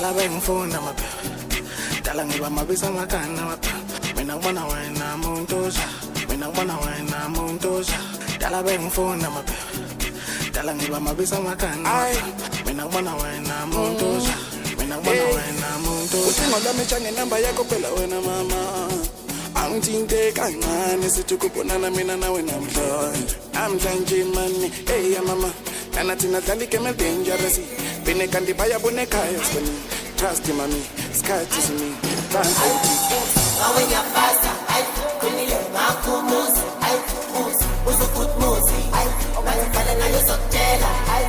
Dala bengifuna maphepha. Dala ngiba mabisa ngakana maphepha. Mina ngibona wena muntusha. Mina ngibona wena muntusha. Dala bengifuna maphepha. Dala ngiba mabisa ngakana. Mina ngibona wena muntusha. Mina ngibona wena muntusha. Ucingo lami change number yakho phela wena mama. Angithinte kancane sithi kubonana mina nawe namhlanje. Namhlanje mani hey mama. Kana thina dlala igame dangerous. Bine kanti bayabona ekhaya sibani. Trust mami, sikhathi simi. Awe ngiyafasa, ay kunile ngakhumuzi, ay muzi, uzukut muzi, ay ngifana nayo sokutela, ay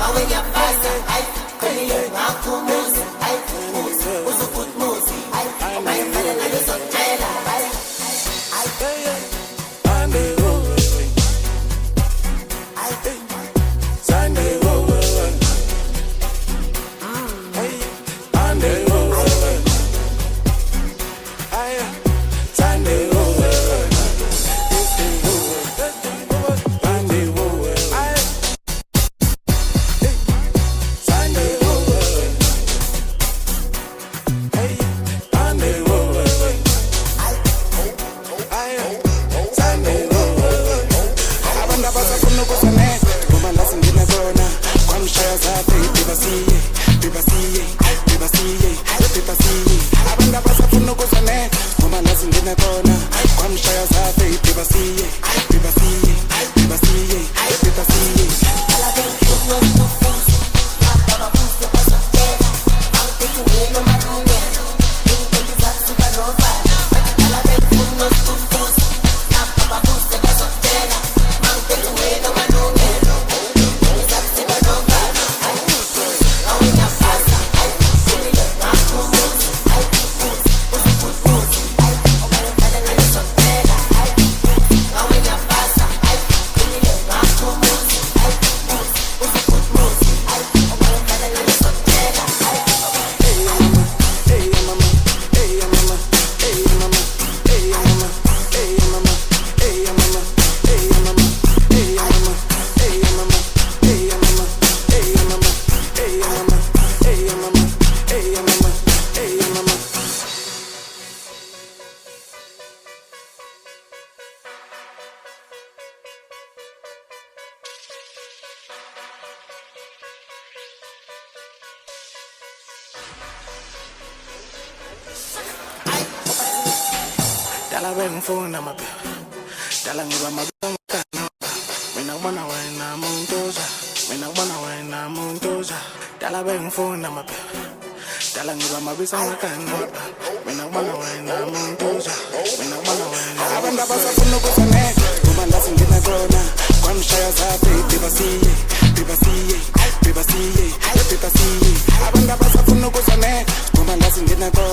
awe ngiyafasa, ay kunile ngakhumuzi, ay muzi, uzukut muzi, ay ngifana nayo sokutela, ay Dala bengifuna maphepha. Dala ngiba mabisa ngakana. Mina ngibona wena muntusha. Mina ngibona wena muntusha. Dala bengifuna maphepha. Dala ngiba mabisa ngakana. Mina ngibona wena muntusha. Mina ngibona wena. Abantu abasafuna ukuzane ngoba lasi ngina kona. Kwamshaya zabe bebasiye. Abantu abasafuna ukuzane ngoba lasi ngina kona.